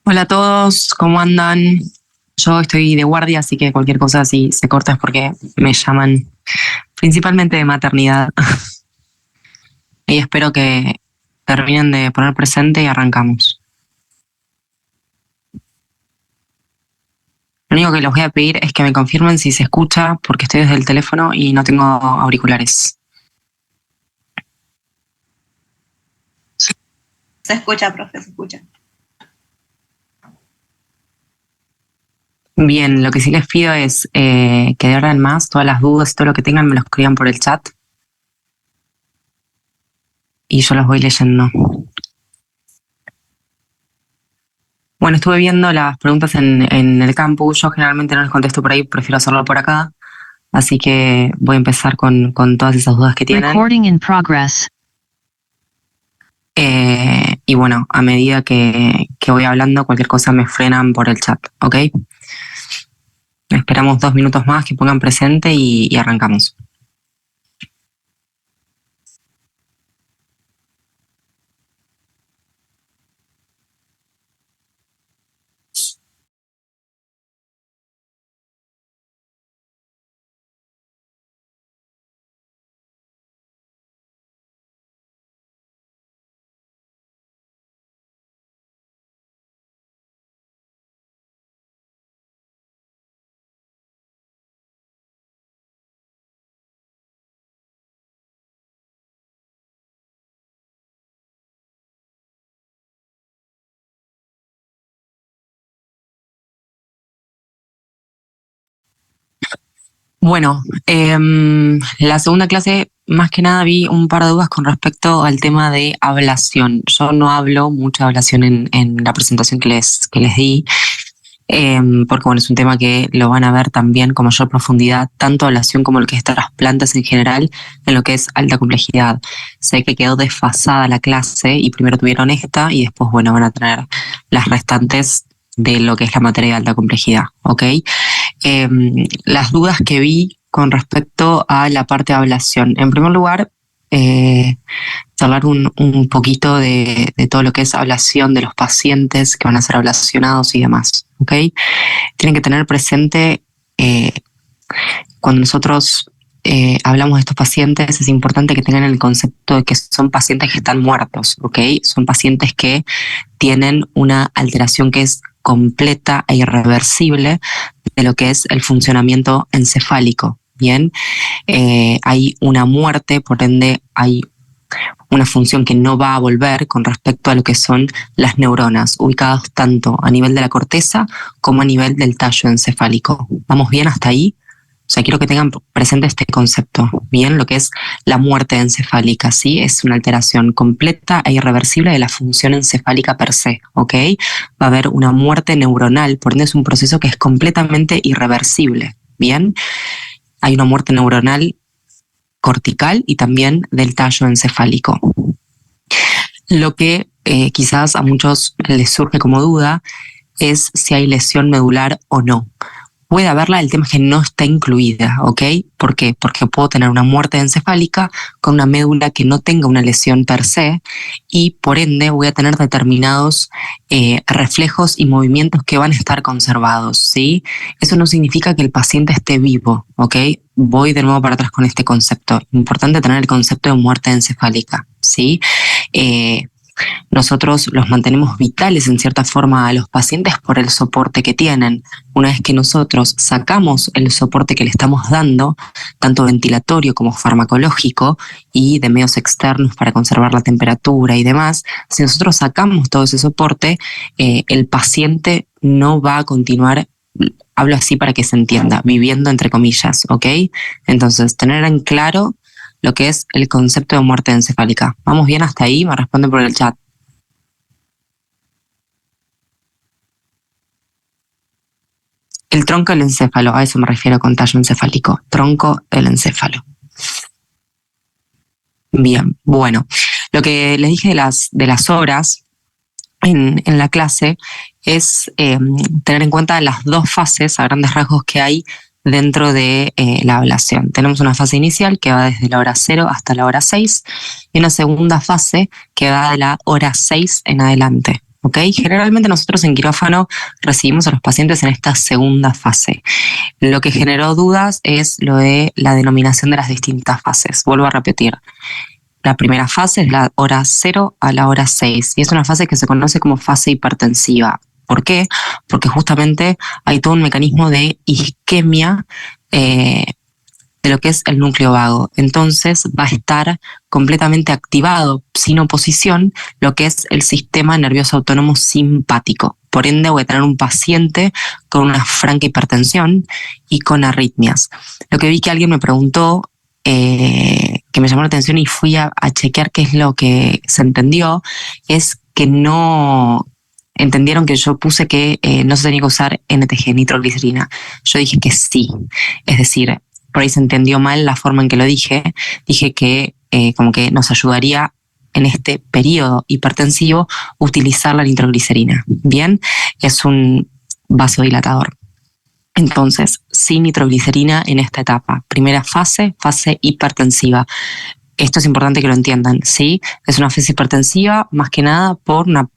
Hola a todos, ¿cómo andan? Yo estoy de guardia, así que cualquier cosa si se corta es porque me llaman principalmente de maternidad. Y espero que terminen de poner presente y arrancamos. Lo único que les voy a pedir es que me confirmen si se escucha porque estoy desde el teléfono y no tengo auriculares. Se escucha, profe, se escucha. Bien, lo que sí les pido es que de ahora en más, todas las dudas y todo lo que tengan me lo escriban por el chat y yo los voy leyendo. Bueno, estuve viendo las preguntas en el campus. Yo generalmente no les contesto por ahí, prefiero hacerlo por acá. Así que voy a empezar con todas esas dudas que tienen. Recording in progress. Y bueno, a medida que voy hablando, cualquier cosa me frenan por el chat, ¿ok? Esperamos 2 minutos más que pongan presente y arrancamos. Bueno, la segunda clase, más que nada vi un par de dudas con respecto al tema de ablación. Yo no hablo mucha ablación en la presentación que les di, porque bueno, es un tema que lo van a ver también con mayor profundidad, tanto ablación como lo que es trasplantes en general, en lo que es alta complejidad. Sé que quedó desfasada la clase y primero tuvieron esta y después, bueno, van a tener las restantes de lo que es la materia de alta complejidad, ¿ok? Las dudas que vi con respecto a la parte de ablación. En primer lugar, hablar un poquito de todo lo que es ablación de los pacientes que van a ser ablacionados y demás, ¿ok? Tienen que tener presente cuando nosotros hablamos de estos pacientes, es importante que tengan el concepto de que son pacientes que están muertos, ¿ok? Son pacientes que tienen una alteración que es completa e irreversible de lo que es el funcionamiento encefálico, ¿bien? Hay una muerte, por ende hay una función que no va a volver con respecto a lo que son las neuronas, ubicadas tanto a nivel de la corteza como a nivel del tallo encefálico. ¿Vamos bien hasta ahí? O sea, quiero que tengan presente este concepto, bien, lo que es la muerte encefálica, ¿sí? Es una alteración completa e irreversible de la función encefálica per se, ¿ok? Va a haber una muerte neuronal, por ende es un proceso que es completamente irreversible, ¿bien? Hay una muerte neuronal cortical y también del tallo encefálico. Lo que quizás a muchos les surge como duda es si hay lesión medular o no. Puede haberla, el tema es que no está incluida, ¿ok? ¿Por qué? Porque puedo tener una muerte encefálica con una médula que no tenga una lesión per se y por ende voy a tener determinados reflejos y movimientos que van a estar conservados, ¿sí? Eso no significa que el paciente esté vivo, ¿ok? Voy de nuevo para atrás con este concepto. Importante tener el concepto de muerte encefálica, ¿sí? Nosotros los mantenemos vitales en cierta forma a los pacientes por el soporte que tienen. Una vez que nosotros sacamos el soporte que le estamos dando, tanto ventilatorio como farmacológico y de medios externos para conservar la temperatura y demás, si nosotros sacamos todo ese soporte, el paciente no va a continuar, hablo así para que se entienda, viviendo entre comillas, ¿ok? Entonces, tener en claro lo que es el concepto de muerte encefálica. ¿Vamos bien hasta ahí? Me responden por el chat. El tronco del encéfalo, a eso me refiero con tallo encefálico. Tronco del encéfalo. Bien, bueno. Lo que les dije de las horas en la clase es tener en cuenta las dos fases a grandes rasgos que hay dentro de la ablación. Tenemos una fase inicial que va desde la hora 0 hasta la hora 6 y una segunda fase que va de la hora 6 en adelante, ¿ok? Generalmente nosotros en quirófano recibimos a los pacientes en esta segunda fase. Lo que generó dudas es lo de la denominación de las distintas fases. Vuelvo a repetir. La primera fase es la hora 0 a la hora 6 y es una fase que se conoce como fase hipertensiva. ¿Por qué? Porque justamente hay todo un mecanismo de isquemia de lo que es el núcleo vago. Entonces va a estar completamente activado, sin oposición, lo que es el sistema nervioso autónomo simpático. Por ende, voy a tener un paciente con una franca hipertensión y con arritmias. Lo que vi que alguien me preguntó, que me llamó la atención y fui a chequear qué es lo que se entendió, es que no entendieron que yo puse que no se tenía que usar NTG, nitroglicerina. Yo dije que sí. Es decir, por ahí se entendió mal la forma en que lo dije. Dije que como que nos ayudaría en este periodo hipertensivo utilizar la nitroglicerina. Bien, es un vasodilatador. Entonces, sin nitroglicerina en esta etapa. Primera fase, fase hipertensiva. Esto es importante que lo entiendan, ¿sí? Es una fase hipertensiva más que nada por una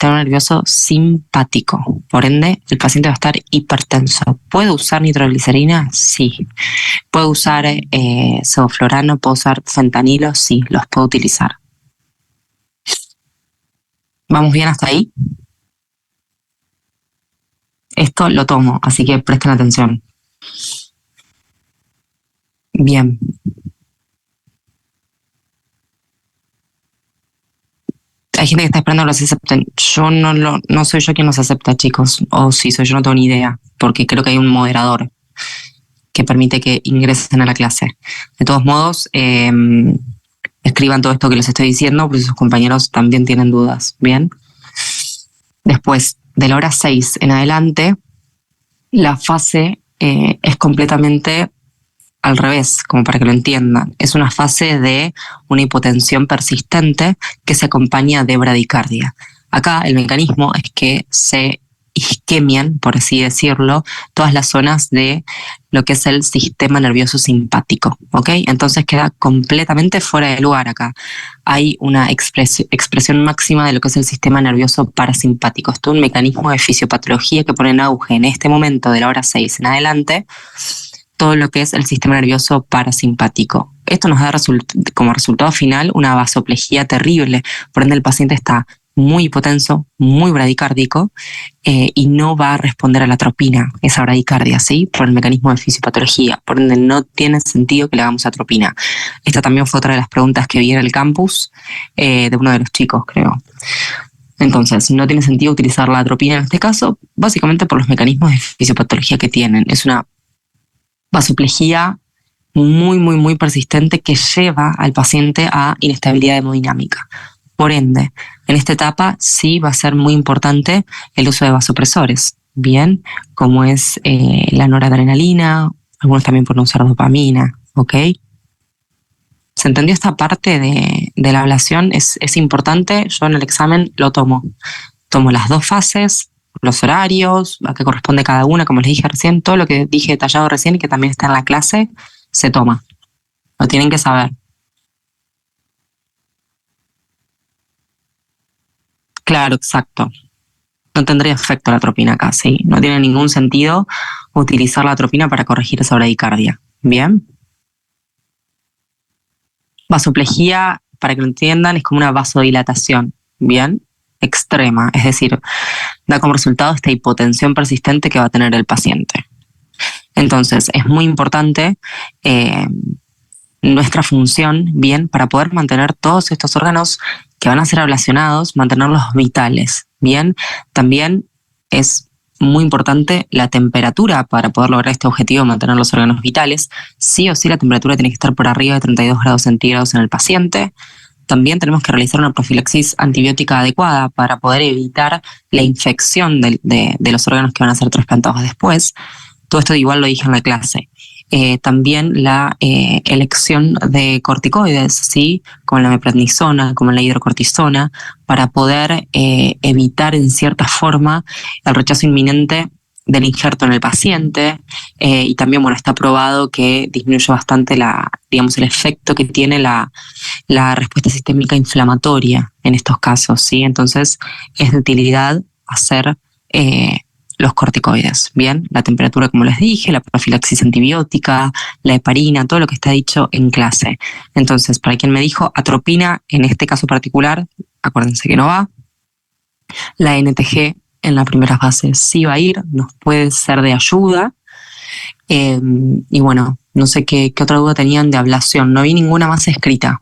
sistema nervioso simpático. Por ende, el paciente va a estar hipertenso. ¿Puedo usar nitroglicerina? Sí. ¿Puedo usar sevoflurano? ¿Puedo usar fentanilo? Sí, los puedo utilizar. ¿Vamos bien hasta ahí? Esto lo tomo, así que presten atención. Bien. Hay gente que está esperando que los acepten. Yo no soy yo quien los acepta, chicos. O si soy yo, no tengo ni idea, porque creo que hay un moderador que permite que ingresen a la clase. De todos modos, escriban todo esto que les estoy diciendo, porque sus compañeros también tienen dudas. Bien. Después, de la hora 6 en adelante, la fase es completamente al revés, como para que lo entiendan. Es una fase de una hipotensión persistente que se acompaña de bradicardia. Acá el mecanismo es que se isquemian, por así decirlo, todas las zonas de lo que es el sistema nervioso simpático, ¿ok? Entonces queda completamente fuera de lugar acá. Hay una expresión máxima de lo que es el sistema nervioso parasimpático. Esto es un mecanismo de fisiopatología que pone en auge en este momento de la hora 6 en adelante todo lo que es el sistema nervioso parasimpático. Esto nos da como resultado final una vasoplejía terrible, por ende el paciente está muy hipotenso, muy bradicárdico y no va a responder a la atropina, esa bradicardia, ¿sí? Por el mecanismo de fisiopatología, por ende no tiene sentido que le hagamos atropina. Esta también fue otra de las preguntas que vi en el campus de uno de los chicos, creo. Entonces, no tiene sentido utilizar la atropina en este caso, básicamente por los mecanismos de fisiopatología que tienen. Es una vasoplejía muy persistente que lleva al paciente a inestabilidad hemodinámica. Por ende, en esta etapa sí va a ser muy importante el uso de vasopresores, bien, como es la noradrenalina, algunos también pueden usar dopamina, ¿ok? ¿Se entendió esta parte de la ablación? Es importante, yo en el examen lo tomo. Tomo las dos fases, los horarios, a qué corresponde cada una, como les dije recién, todo lo que dije detallado recién y que también está en la clase, se toma. Lo tienen que saber. Claro, exacto. No tendría efecto la atropina acá, ¿sí? No tiene ningún sentido utilizar la atropina para corregir esa bradicardia. ¿Bien? Vasoplejía, para que lo entiendan, es como una vasodilatación, ¿bien? Extrema, es decir, da como resultado esta hipotensión persistente que va a tener el paciente. Entonces, es muy importante nuestra función, bien, para poder mantener todos estos órganos que van a ser ablacionados, mantenerlos vitales, bien. También es muy importante la temperatura para poder lograr este objetivo de mantener los órganos vitales. Sí o sí la temperatura tiene que estar por arriba de 32 grados centígrados en el paciente. También tenemos que realizar una profilaxis antibiótica adecuada para poder evitar la infección de los órganos que van a ser trasplantados después. Todo esto igual lo dije en la clase. También la elección de corticoides, ¿sí? Como la meprednisona, como la hidrocortisona, para poder evitar en cierta forma el rechazo inminente del injerto en el paciente, y también, bueno, está probado que disminuye bastante el efecto que tiene la respuesta sistémica inflamatoria en estos casos, ¿sí? Entonces, es de utilidad hacer los corticoides, ¿bien? La temperatura, como les dije, la profilaxis antibiótica, la heparina, todo lo que está dicho en clase. Entonces, para quien me dijo atropina, en este caso particular, acuérdense que no va. La NTG en la primera fase sí va a ir, nos puede ser de ayuda. Y bueno, no sé qué otra duda tenían de ablación, no vi ninguna más escrita.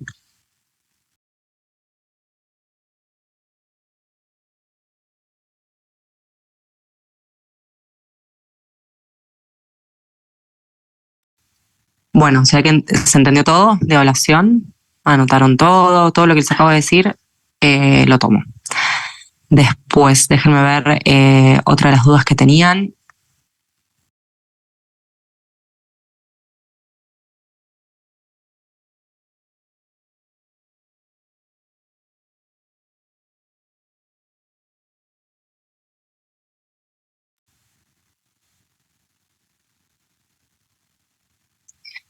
Bueno, o sea que se entendió todo de evaluación, anotaron todo lo que les acabo de decir, lo tomo. Después, déjenme ver otra de las dudas que tenían.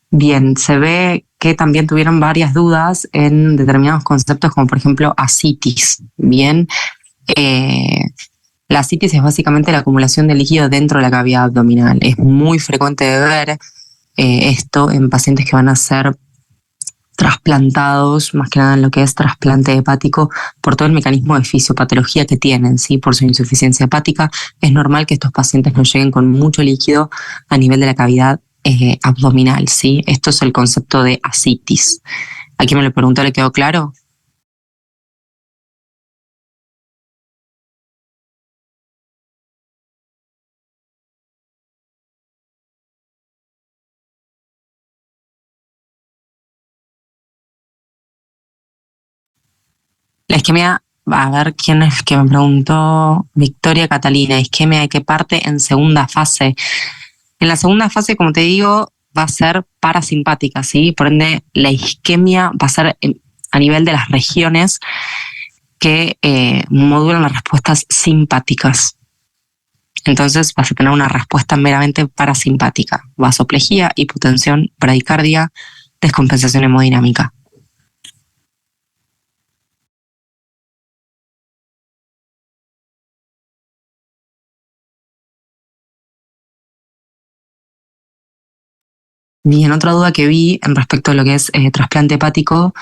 Bien, se ve que también tuvieron varias dudas en determinados conceptos, como por ejemplo ascitis. Bien, la ascitis es básicamente la acumulación de líquido dentro de la cavidad abdominal. Es muy frecuente de ver esto en pacientes que van a ser trasplantados, más que nada en lo que es trasplante hepático, por todo el mecanismo de fisiopatología que tienen, ¿sí? Por su insuficiencia hepática. Es normal que estos pacientes nos lleguen con mucho líquido a nivel de la cavidad abdominal, ¿sí? Esto es el concepto de ascitis. ¿A quién me lo preguntó? ¿Le quedó claro? La isquemia, a ver quién es que me preguntó, Victoria Catalina, isquemia de qué parte en segunda fase. En la segunda fase, como te digo, va a ser parasimpática, ¿sí? Por ende, la isquemia va a ser a nivel de las regiones que modulan las respuestas simpáticas. Entonces vas a tener una respuesta meramente parasimpática: vasoplejía, hipotensión, bradicardia, descompensación hemodinámica. Bien, otra duda que vi en respecto a lo que es trasplante hepático,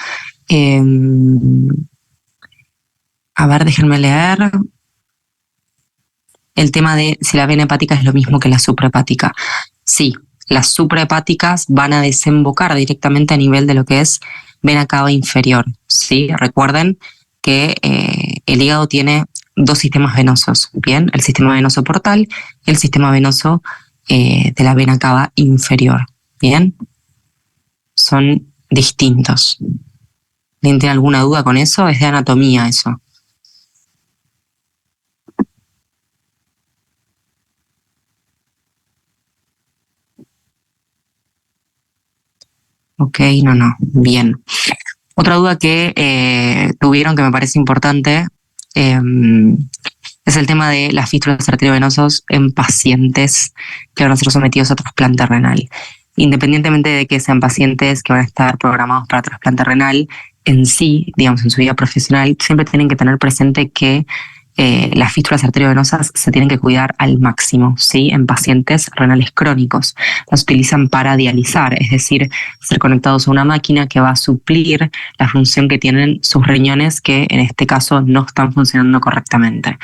eh, a ver, déjenme leer. El tema de si la vena hepática es lo mismo que la suprahepática. Sí, las suprahepáticas van a desembocar directamente a nivel de lo que es vena cava inferior. ¿Sí? Recuerden que el hígado tiene dos sistemas venosos, ¿bien? El sistema venoso portal y el sistema venoso de la vena cava inferior, ¿bien? Son distintos. ¿Alguien tiene alguna duda con eso? Es de anatomía eso. Ok, no, bien. Otra duda que tuvieron que me parece importante es el tema de las fístulas arteriovenosos en pacientes que van a ser sometidos a trasplante renal. Independientemente de que sean pacientes que van a estar programados para trasplante renal, en sí, digamos, en su vida profesional, siempre tienen que tener presente que las fístulas arteriovenosas se tienen que cuidar al máximo, ¿sí? En pacientes renales crónicos. Las utilizan para dializar, es decir, ser conectados a una máquina que va a suplir la función que tienen sus riñones, que en este caso no están funcionando correctamente.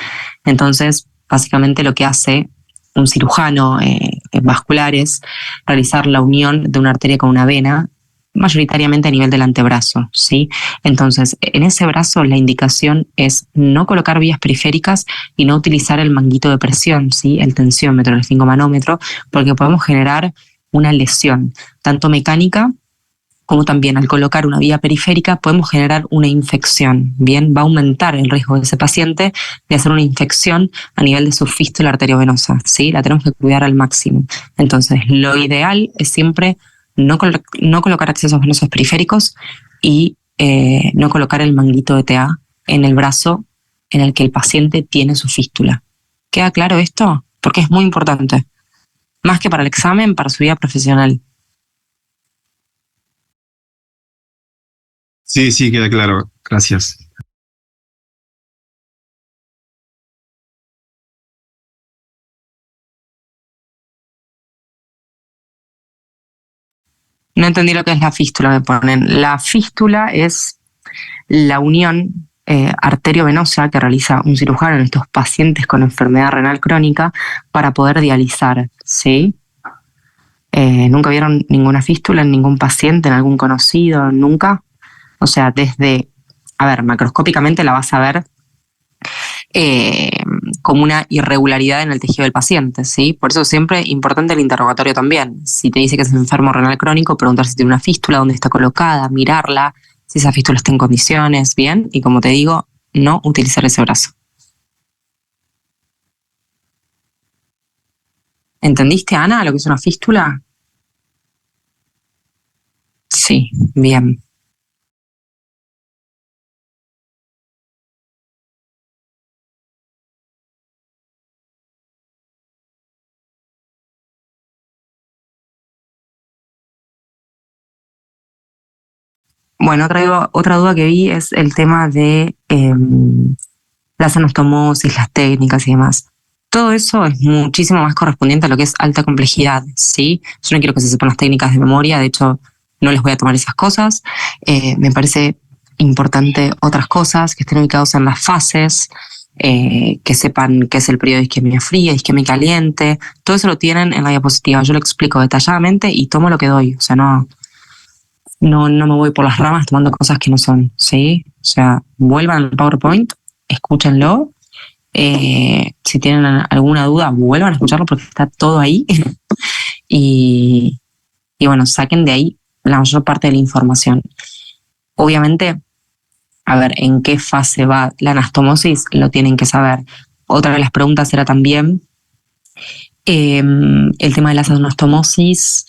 Entonces, básicamente lo que hace un cirujano vascular es realizar la unión de una arteria con una vena, mayoritariamente a nivel del antebrazo, ¿sí? Entonces, en ese brazo la indicación es no colocar vías periféricas y no utilizar el manguito de presión, ¿sí? El tensiómetro, el esfingomanómetro, porque podemos generar una lesión, tanto mecánica como también al colocar una vía periférica podemos generar una infección, ¿bien? Va a aumentar el riesgo de ese paciente de hacer una infección a nivel de su fístula arteriovenosa, ¿sí? La tenemos que cuidar al máximo. Entonces, lo ideal es siempre no colocar accesos venosos periféricos y no colocar el manguito de TA en el brazo en el que el paciente tiene su fístula. ¿Queda claro esto? porque es muy importante. Más que para el examen, para su vida profesional. Sí, sí, queda claro. Gracias. No entendí lo que es la fístula, me ponen. La fístula es la unión arteriovenosa que realiza un cirujano en estos pacientes con enfermedad renal crónica para poder dializar, ¿sí? ¿Nunca vieron ninguna fístula en ningún paciente, en algún conocido? ¿Nunca? O sea, macroscópicamente la vas a ver eh, como una irregularidad en el tejido del paciente, ¿sí? Por eso siempre importante el interrogatorio también. Si te dice que es enfermo renal crónico, preguntar si tiene una fístula, dónde está colocada, mirarla, si esa fístula está en condiciones, bien, y como te digo, no utilizar ese brazo. ¿Entendiste, Ana, lo que es una fístula? Sí, bien. Bueno, otra duda que vi es el tema de las anastomosis, las técnicas y demás. Todo eso es muchísimo más correspondiente a lo que es alta complejidad, ¿sí? Yo no quiero que se sepan las técnicas de memoria, de hecho, no les voy a tomar esas cosas. Me parece importante otras cosas, que estén ubicados en las fases, que sepan qué es el periodo de isquemia fría, isquemia caliente. Todo eso lo tienen en la diapositiva. Yo lo explico detalladamente y tomo lo que doy. O sea, no me voy por las ramas tomando cosas que no son, ¿sí? O sea, vuelvan al PowerPoint, escúchenlo. Si tienen alguna duda, vuelvan a escucharlo porque está todo ahí. y, y bueno, saquen de ahí la mayor parte de la información. Obviamente, a ver, ¿en qué fase va la anastomosis? Lo tienen que saber. Otra de las preguntas era también el tema de las anastomosis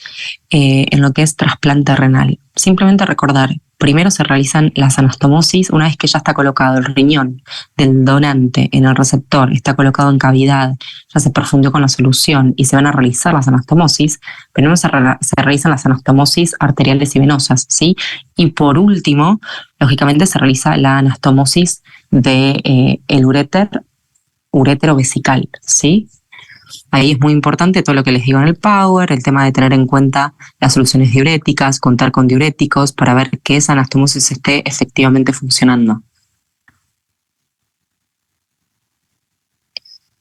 en lo que es trasplante renal. Simplemente recordar, primero se realizan las anastomosis una vez que ya está colocado el riñón del donante en el receptor, está colocado en cavidad, ya se perfundió con la solución y se van a realizar las anastomosis. Primero se realizan las anastomosis arteriales y venosas, ¿sí? Y por último, lógicamente se realiza la anastomosis de el urétero vesical, ¿sí? Ahí es muy importante todo lo que les digo en el Power, el tema de tener en cuenta las soluciones diuréticas, contar con diuréticos para ver que esa anastomosis esté efectivamente funcionando.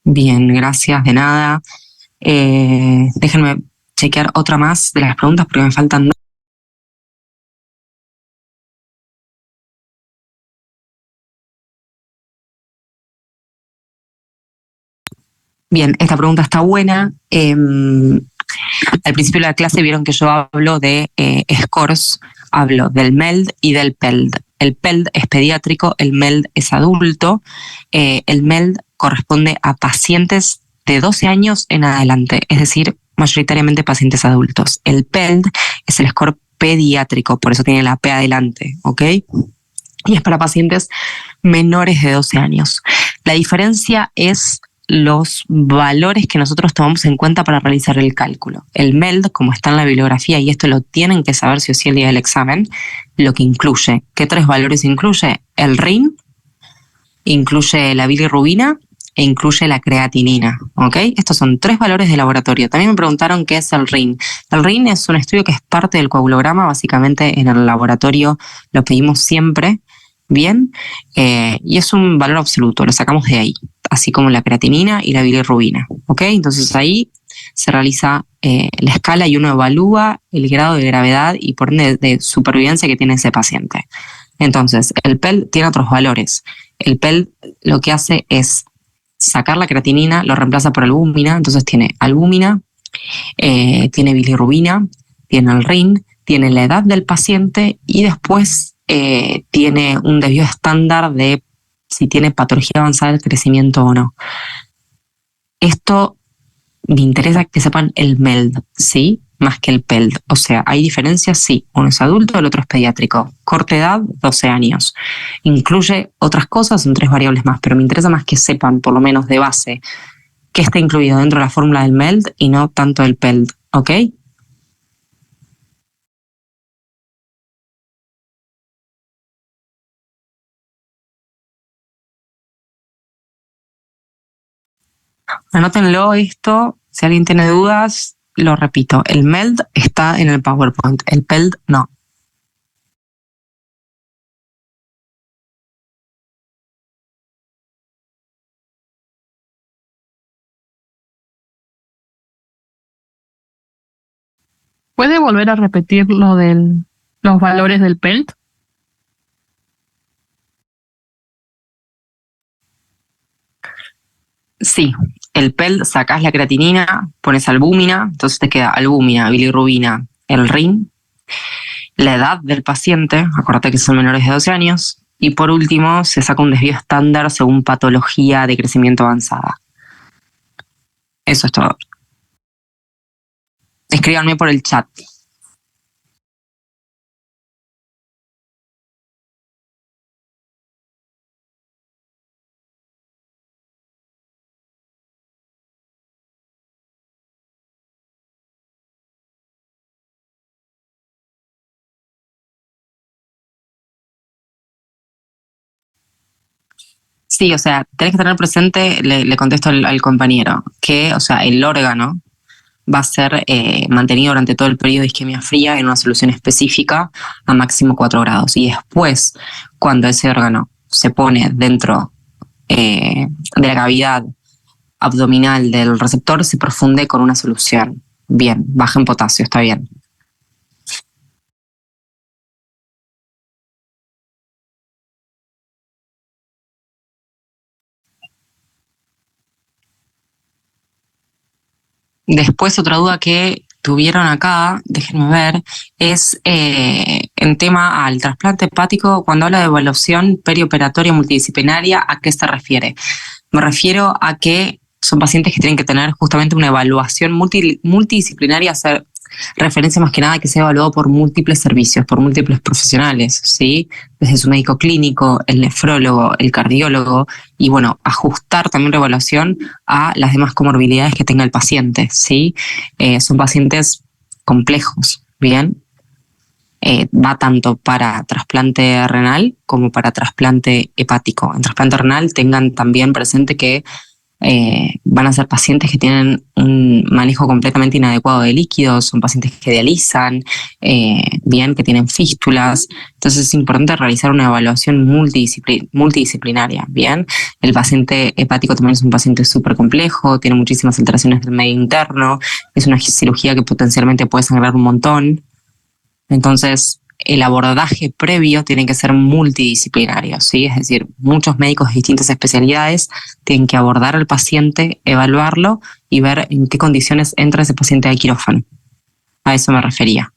Bien, gracias, de nada. Déjenme chequear otra más de las preguntas porque me faltan dos. Bien, esta pregunta está buena. Al principio de la clase vieron que yo hablo de scores, hablo del MELD y del PELD. El PELD es pediátrico, el MELD es adulto. El MELD corresponde a pacientes de 12 años en adelante, es decir, mayoritariamente pacientes adultos. El PELD es el score pediátrico, por eso tiene la P adelante, ¿ok? Y es para pacientes menores de 12 años. La diferencia es los valores que nosotros tomamos en cuenta para realizar el cálculo. El MELD, como está en la bibliografía, y esto lo tienen que saber sí o sí el día del examen, lo que incluye, ¿qué tres valores incluye? El RIN, incluye la bilirrubina e incluye la creatinina, ¿ok? Estos son tres valores de laboratorio. También me preguntaron qué es el RIN. El RIN es un estudio que es parte del coagulograma, básicamente en el laboratorio lo pedimos siempre, bien, y es un valor absoluto, lo sacamos de ahí, así como la creatinina y la bilirrubina, ¿ok? Entonces ahí se realiza la escala y uno evalúa el grado de gravedad y por ende de supervivencia que tiene ese paciente. Entonces, el PEL tiene otros valores. El PEL lo que hace es sacar la creatinina, lo reemplaza por albúmina, entonces tiene albúmina, tiene bilirrubina, tiene el RIN, tiene la edad del paciente y después tiene un desvío estándar de si tiene patología avanzada del crecimiento o no. Esto me interesa que sepan el MELD, ¿sí? Más que el PELD. O sea, ¿hay diferencias? Sí. Uno es adulto, el otro es pediátrico. Corta edad, 12 años. Incluye otras cosas, son tres variables más, pero me interesa más que sepan, por lo menos de base, qué está incluido dentro de la fórmula del MELD y no tanto el PELD, ¿ok? Anótenlo esto, si alguien tiene dudas, lo repito, el MELD está en el PowerPoint, el PELD no. ¿Puede volver a repetir lo de los valores del PELT? Sí, el PELD sacás la creatinina, pones albúmina, entonces te queda albúmina, bilirrubina, el RIN, la edad del paciente, acuérdate que son menores de 12 años, y por último se saca un desvío estándar según patología de crecimiento avanzada. Eso es todo. Escríbanme por el chat. Sí, o sea, tenés que tener presente, le contesto al compañero, que, o sea, el órgano va a ser mantenido durante todo el periodo de isquemia fría en una solución específica a máximo 4 grados. Y después, cuando ese órgano se pone dentro de la cavidad abdominal del receptor, se profunde con una solución. Bien, baja en potasio, está bien. Después, otra duda que tuvieron acá, déjenme ver, es en tema al trasplante hepático, cuando habla de evaluación perioperatoria multidisciplinaria, ¿a qué se refiere? Me refiero a que son pacientes que tienen que tener justamente una evaluación multidisciplinaria, hacer referencia más que nada a que sea evaluado por múltiples servicios, por múltiples profesionales, ¿sí? Desde su médico clínico, el nefrólogo, el cardiólogo, y bueno, ajustar también la evaluación a las demás comorbilidades que tenga el paciente, ¿sí? Son pacientes complejos, ¿bien? Va tanto para trasplante renal como para trasplante hepático. En trasplante renal tengan también presente que van a ser pacientes que tienen un manejo completamente inadecuado de líquidos, son pacientes que dializan, bien, que tienen fístulas. Entonces es importante realizar una evaluación multidisciplinaria, bien. El paciente hepático también es un paciente súper complejo, tiene muchísimas alteraciones del medio interno, es una cirugía que potencialmente puede sangrar un montón. Entonces, el abordaje previo tiene que ser multidisciplinario, ¿sí? Es decir, muchos médicos de distintas especialidades tienen que abordar al paciente, evaluarlo y ver en qué condiciones entra ese paciente al quirófano. A eso me refería.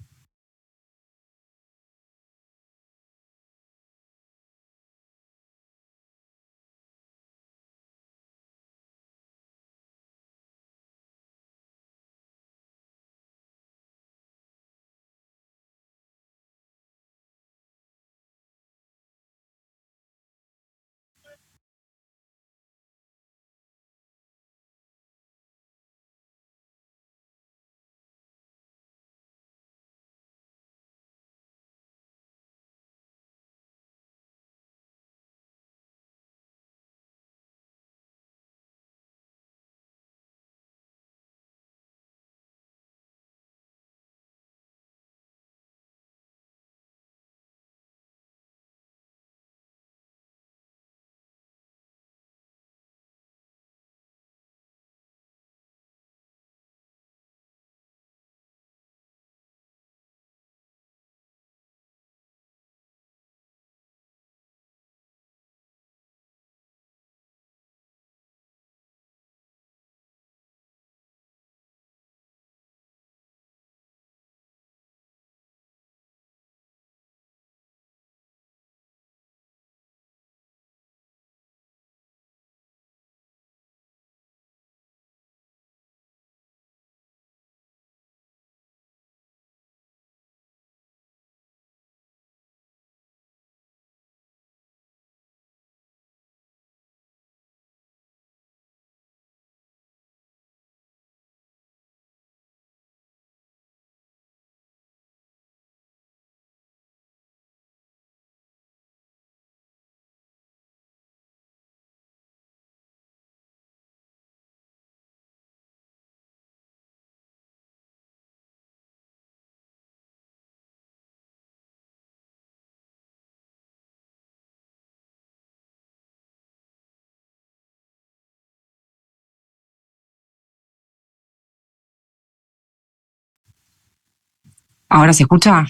¿Ahora se escucha?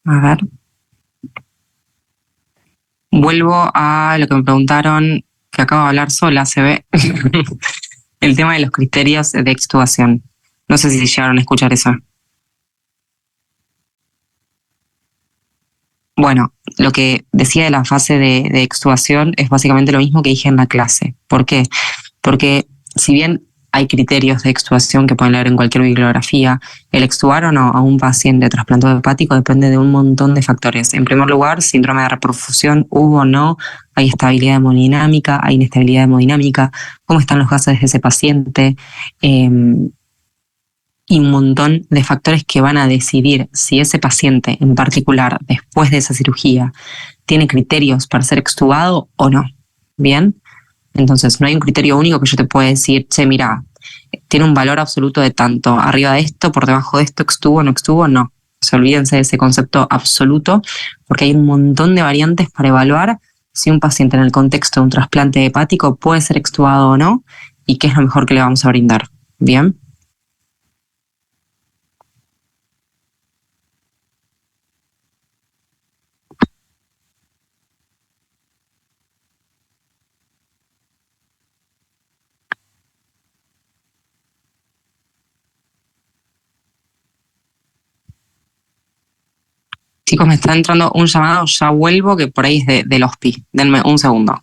A ver. Vuelvo a lo que me preguntaron, que acabo de hablar sola, se ve. El tema de los criterios de extubación. No sé si llegaron a escuchar eso. Bueno, lo que decía de la fase de extubación es básicamente lo mismo que dije en la clase. ¿Por qué? Porque si bien hay criterios de extubación que pueden leer en cualquier bibliografía, el extubar o no a un paciente trasplantado hepático depende de un montón de factores. En primer lugar, síndrome de reperfusión, hubo o no, hay estabilidad hemodinámica, hay inestabilidad hemodinámica, cómo están los gases de ese paciente, y un montón de factores que van a decidir si ese paciente en particular, después de esa cirugía, tiene criterios para ser extubado o no. ¿Bien? Entonces, no hay un criterio único que yo te pueda decir, che, mira, tiene un valor absoluto de tanto, arriba de esto, por debajo de esto, extubo, no extubo, no. Se olvídense de ese concepto absoluto, porque hay un montón de variantes para evaluar si un paciente en el contexto de un trasplante hepático puede ser extubado o no, y qué es lo mejor que le vamos a brindar. ¿Bien? Chicos, me está entrando un llamado, ya vuelvo, que por ahí es del hospi. Denme un segundo.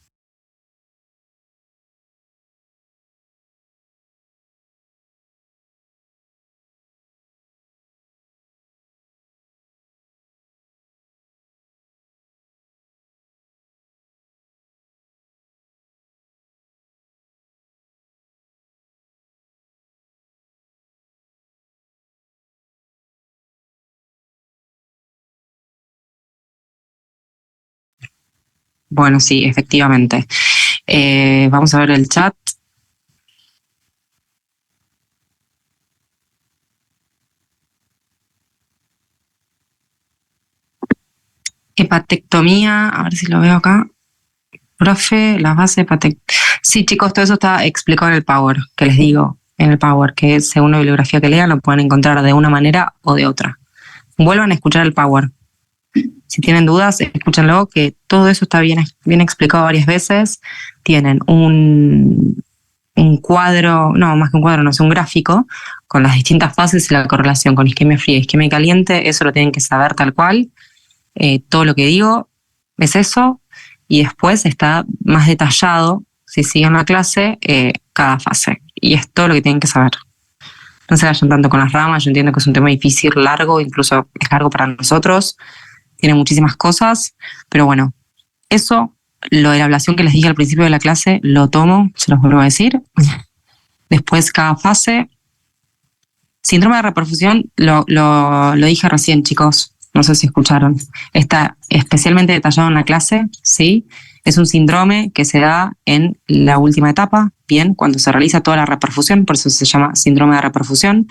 Bueno, sí, efectivamente. Vamos a ver el chat. Hepatectomía, a ver si lo veo acá. Profe, las bases hepatectomía. Sí, chicos, todo eso está explicado en el Power, que les digo, en el Power, que según la bibliografía que lean lo pueden encontrar de una manera o de otra. Vuelvan a escuchar el Power. Si tienen dudas, escúchenlo, que todo eso está bien explicado varias veces. Tienen un cuadro, no, más que un cuadro, no sé, un gráfico con las distintas fases y la correlación con isquemia fría y isquemia caliente. Eso lo tienen que saber tal cual. Todo lo que digo es eso, y después está más detallado, si siguen la clase, cada fase. Y es todo lo que tienen que saber. No se vayan tanto con las ramas, yo entiendo que es un tema difícil, largo, incluso es largo para nosotros, tiene muchísimas cosas, pero bueno, eso, lo de la ablación que les dije al principio de la clase, lo tomo, se los vuelvo a decir. Después cada fase. Síndrome de reperfusión, lo dije recién, chicos, no sé si escucharon. Está especialmente detallado en la clase, ¿sí? Es un síndrome que se da en la última etapa, bien, cuando se realiza toda la reperfusión, por eso se llama síndrome de reperfusión.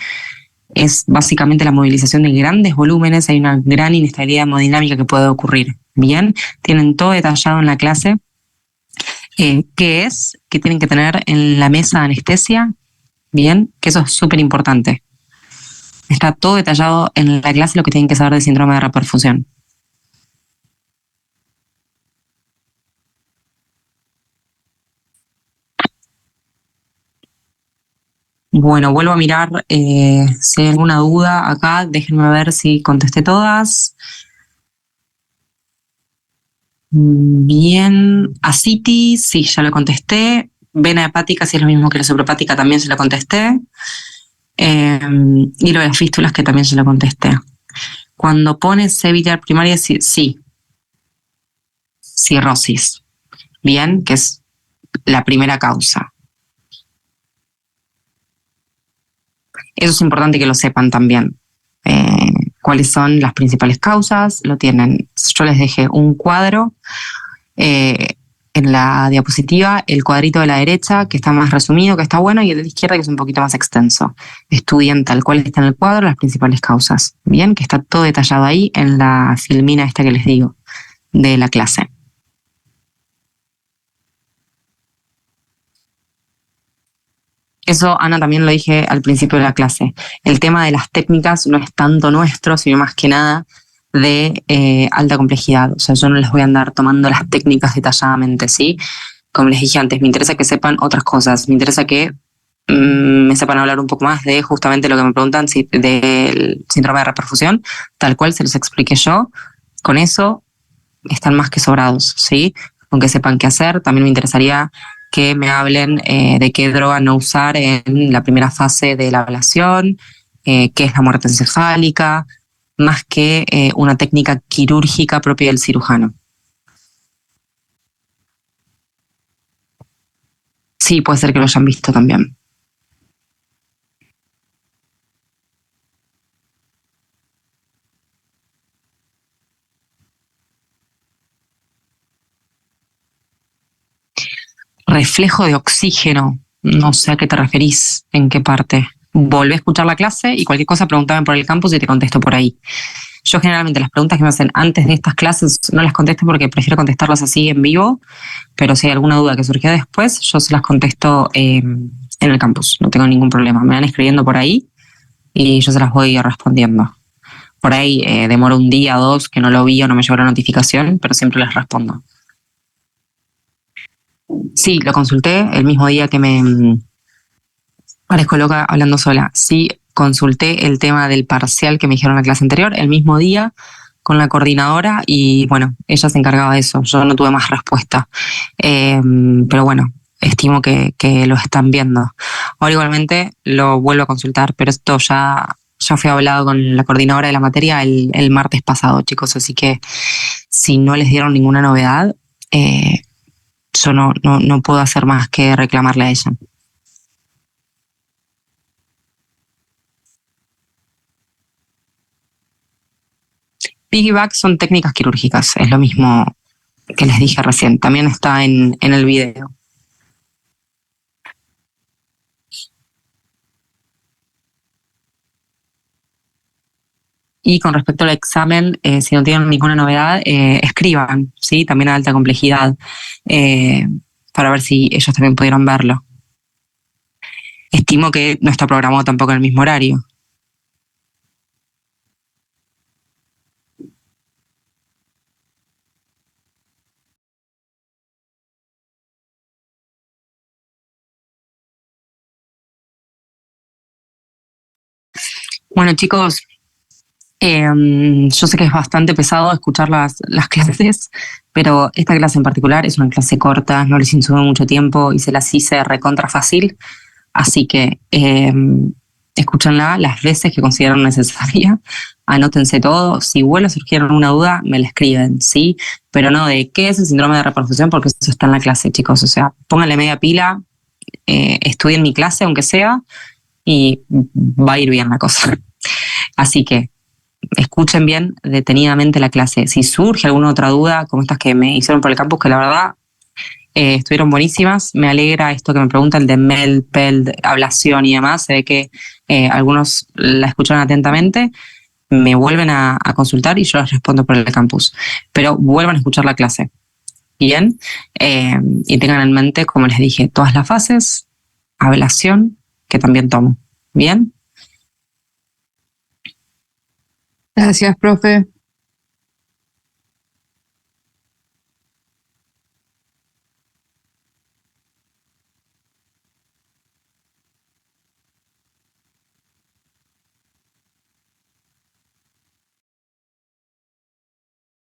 Es básicamente la movilización de grandes volúmenes, hay una gran inestabilidad hemodinámica que puede ocurrir, bien. Tienen todo detallado en la clase. ¿Qué es? ¿Qué tienen que tener en la mesa de anestesia? Bien, que eso es súper importante. Está todo detallado en la clase lo que tienen que saber del síndrome de reperfusión. Bueno, vuelvo a mirar si hay alguna duda acá. Déjenme ver si contesté todas. Bien. Ascitis, sí, ya lo contesté. Vena hepática, si es lo mismo que la suprahepática, también se lo contesté. Y lo de las fístulas, que también se lo contesté. Cuando pones C biliar primaria, sí. Cirrosis. Bien, que es la primera causa. Eso es importante que lo sepan también. ¿Cuáles son las principales causas? Lo tienen. Yo les dejé un cuadro en la diapositiva, el cuadrito de la derecha, que está más resumido, que está bueno, y el de la izquierda, que es un poquito más extenso. Estudien tal cual está en el cuadro las principales causas. Bien, que está todo detallado ahí en la filmina esta que les digo, de la clase. Eso, Ana, también lo dije al principio de la clase. El tema de las técnicas no es tanto nuestro, sino más que nada de alta complejidad. O sea, yo no les voy a andar tomando las técnicas detalladamente, ¿sí? Como les dije antes, me interesa que sepan otras cosas. Me interesa que me sepan hablar un poco más de justamente lo que me preguntan del síndrome de reperfusión, tal cual se los expliqué yo. Con eso están más que sobrados, ¿sí? Aunque sepan qué hacer, también me interesaría que me hablen de qué droga no usar en la primera fase de la ablación, qué es la muerte encefálica, más que una técnica quirúrgica propia del cirujano. Sí, puede ser que lo hayan visto también. Reflejo de oxígeno, no sé a qué te referís, en qué parte. Volvé a escuchar la clase y cualquier cosa pregúntame por el campus y te contesto por ahí. Yo generalmente las preguntas que me hacen antes de estas clases no las contesto porque prefiero contestarlas así en vivo, pero si hay alguna duda que surgió después, yo se las contesto en el campus, no tengo ningún problema. Me van escribiendo por ahí y yo se las voy respondiendo. Por ahí demoro un día o dos que no lo vi o no me llegó la notificación, pero siempre les respondo. Sí, lo consulté el mismo día que me parezco loca hablando sola. Sí, consulté el tema del parcial que me dijeron en la clase anterior el mismo día con la coordinadora y bueno, ella se encargaba de eso. Yo no tuve más respuesta. Pero bueno, estimo que lo están viendo. Ahora igualmente lo vuelvo a consultar, pero esto ya fue hablado con la coordinadora de la materia el martes pasado, chicos. Así que si no les dieron ninguna novedad, yo no puedo hacer más que reclamarle a ella. Piggyback son técnicas quirúrgicas, es lo mismo que les dije recién, también está en el video. Y con respecto al examen, si no tienen ninguna novedad, escriban, ¿sí? También a alta complejidad, para ver si ellos también pudieron verlo. Estimo que no está programado tampoco en el mismo horario. Bueno, chicos, yo sé que es bastante pesado escuchar las clases, pero esta clase en particular es una clase corta, no les insume mucho tiempo y se las hice recontra fácil, así que escúchenla las veces que consideren necesaria, anótense todo, si vuelve a surgir alguna duda, me la escriben, ¿sí? Pero no de qué es el síndrome de reperfusión, porque eso está en la clase, chicos, o sea, pónganle media pila, estudien mi clase, aunque sea, y va a ir bien la cosa. Así que escuchen bien detenidamente la clase. Si surge alguna otra duda, como estas que me hicieron por el campus, que la verdad estuvieron buenísimas, me alegra esto que me preguntan de MEL, PEL, ablación y demás. Se ve que algunos la escucharon atentamente, me vuelven a consultar y yo les respondo por el campus. Pero vuelvan a escuchar la clase. Bien, y tengan en mente, como les dije, todas las fases, ablación, que también tomo. Bien. Gracias, profe.